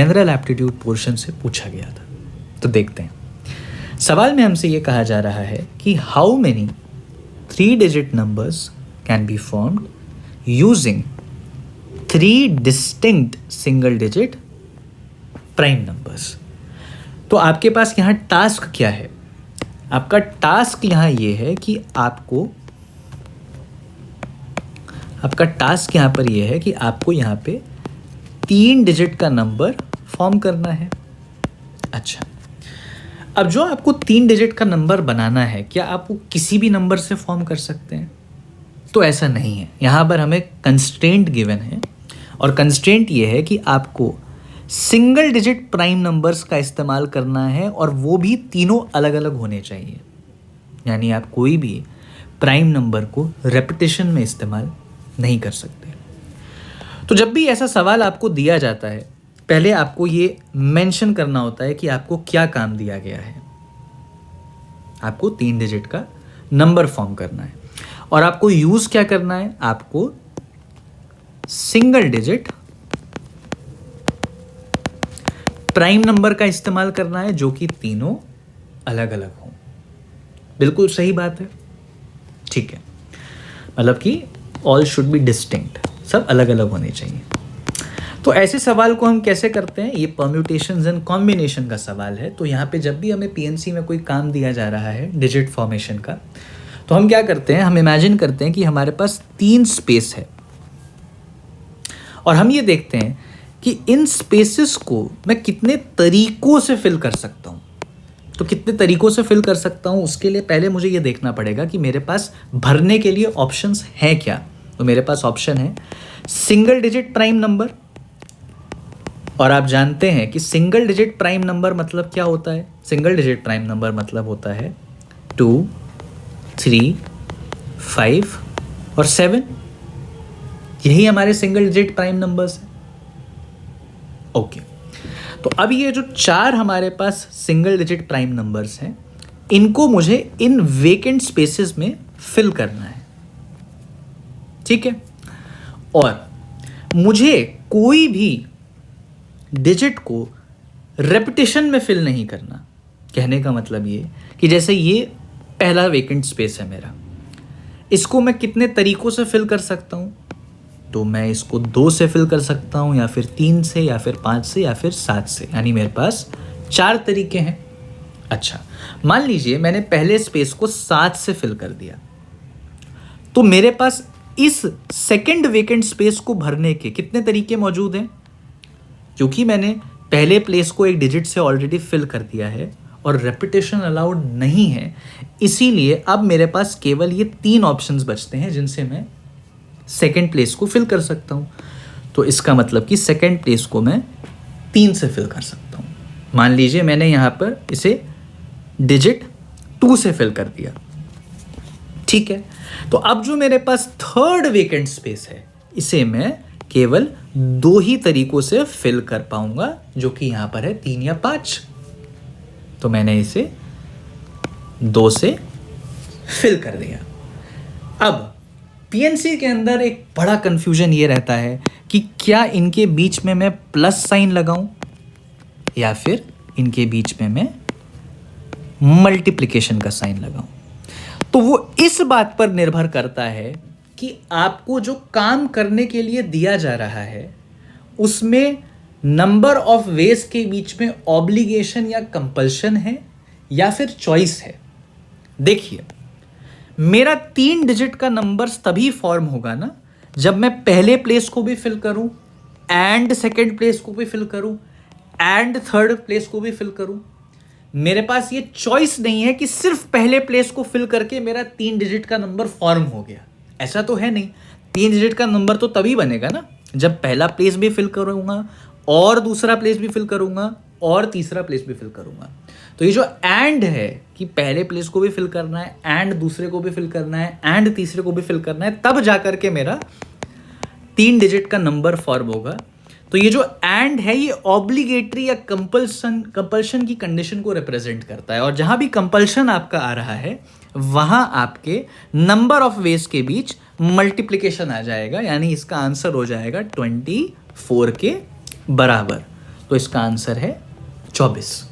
General aptitude portion से पूछा गया था। तो देखते हैं, सवाल में हमसे ये कहा जा रहा है कि how many 3 digit numbers can be formed using 3 distinct single digit prime numbers. तो आपके पास यहाँ टास्क क्या है? आपका टास्क यहाँ ये है कि आपका टास्क यहाँ पर ये है कि आपको यहाँ पे 3 डिजिट का नंबर फॉर्म करना है। अच्छा, अब जो आपको 3 डिजिट का नंबर बनाना है, क्या आप वो किसी भी नंबर से फॉर्म कर सकते हैं? तो ऐसा नहीं है। यहाँ पर हमें कंस्ट्रेंट गिवन है और कंस्ट्रेंट ये है कि आपको सिंगल डिजिट प्राइम नंबर्स का इस्तेमाल करना है और वो भी तीनों अलग अलग होने चाहिए। यानी आप कोई भी प्राइम नंबर को रेपिटेशन में इस्तेमाल नहीं कर सकते। तो जब भी ऐसा सवाल आपको दिया जाता है, पहले आपको ये मेंशन करना होता है कि आपको क्या काम दिया गया है। आपको 3 डिजिट का नंबर फॉर्म करना है और आपको यूज क्या करना है? आपको सिंगल डिजिट प्राइम नंबर का इस्तेमाल करना है जो कि तीनों अलग अलग हों। बिल्कुल सही बात है, ठीक है। मतलब कि ऑल शुड बी डिस्टिंक्ट, सब अलग अलग होने चाहिए। तो ऐसे सवाल को हम कैसे करते हैं? ये परम्यूटेशंस एंड कॉम्बिनेशन का सवाल है। तो यहाँ पे जब भी हमें पीएनसी में कोई काम दिया जा रहा है डिजिट फॉर्मेशन का, तो हम क्या करते हैं? हम इमेजिन करते हैं कि हमारे पास 3 स्पेस है और हम ये देखते हैं कि इन स्पेसेस को मैं कितने तरीकों से फिल कर सकता हूँ। तो कितने तरीकों से फिल कर सकता हूँ, उसके लिए पहले मुझे ये देखना पड़ेगा कि मेरे पास भरने के लिए ऑप्शंस हैं क्या। तो मेरे पास ऑप्शन है सिंगल डिजिट प्राइम नंबर, और आप जानते हैं कि सिंगल डिजिट प्राइम नंबर मतलब क्या होता है? सिंगल डिजिट प्राइम नंबर मतलब होता है 2, 3, 5 और 7। यही हमारे सिंगल डिजिट प्राइम नंबर्स हैं। ओके, तो अब ये जो 4 हमारे पास सिंगल डिजिट प्राइम नंबर्स हैं, इनको मुझे इन वेकेंट स्पेसेस में फिल करना है, ठीक है। और मुझे कोई भी डिजिट को रेपिटेशन में फिल नहीं करना। कहने का मतलब ये कि जैसे ये पहला वेकेंट स्पेस है मेरा, इसको मैं कितने तरीकों से फिल कर सकता हूँ? तो मैं इसको 2 से फिल कर सकता हूँ, या फिर 3 से, या फिर 5 से, या फिर 7 से। यानी मेरे पास 4 तरीके हैं। अच्छा, मान लीजिए मैंने पहले स्पेस को 7 से फिल कर दिया, तो मेरे पास इस सेकंड वेकेंट स्पेस को भरने के कितने तरीके मौजूद हैं? क्योंकि मैंने पहले प्लेस को एक डिजिट से ऑलरेडी फिल कर दिया है और रेपिटेशन अलाउड नहीं है, इसीलिए अब मेरे पास केवल ये 3 ऑप्शंस बचते हैं जिनसे मैं सेकेंड प्लेस को फिल कर सकता हूँ। तो इसका मतलब कि सेकेंड प्लेस को मैं 3 से फिल कर सकता हूँ। मान लीजिए मैंने यहाँ पर इसे डिजिट 2 से फिल कर दिया, ठीक है। तो अब जो मेरे पास थर्ड वेकेंट स्पेस है, इसे मैं केवल 2 ही तरीकों से फिल कर पाऊंगा, जो कि यहाँ पर है 3 या 5। तो मैंने इसे 2 से फिल कर दिया। अब पीएनसी के अंदर एक बड़ा कंफ्यूजन ये रहता है कि क्या इनके बीच में मैं प्लस साइन लगाऊं या फिर इनके बीच में मैं मल्टीप्लिकेशन का साइन लगाऊं। तो वो इस बात पर निर्भर करता है कि आपको जो काम करने के लिए दिया जा रहा है उसमें नंबर ऑफ वेज के बीच में ऑब्लिगेशन या कंपल्शन है या फिर चॉइस है। देखिए, मेरा 3 डिजिट का नंबर्स तभी फॉर्म होगा ना जब मैं पहले प्लेस को भी फिल करूं एंड सेकंड प्लेस को भी फिल करूं एंड थर्ड प्लेस को भी फिल करूं। मेरे पास ये चॉइस नहीं है कि सिर्फ पहले प्लेस को फिल करके मेरा 3 डिजिट का नंबर फॉर्म हो गया। ऐसा तो है नहीं। 3 डिजिट का नंबर तो तभी बनेगा ना जब पहला प्लेस भी फिल करूंगा और दूसरा प्लेस भी फिल करूंगा और तीसरा प्लेस भी फिल करूंगा। तो ये जो एंड है कि पहले प्लेस को भी फिल करना है एंड दूसरे को भी फिल करना है एंड तीसरे को भी फिल करना है, तब जाकर के मेरा 3 डिजिट का नंबर फॉर्म होगा। तो ये जो एंड है ये ऑब्लिगेटरी या कंपल्शन की कंडीशन को रिप्रेजेंट करता है, और जहां भी कंपल्शन आपका आ रहा है वहां आपके नंबर ऑफ वेज के बीच मल्टीप्लिकेशन आ जाएगा, यानी इसका आंसर हो जाएगा 24 के बराबर। तो इसका आंसर है 24।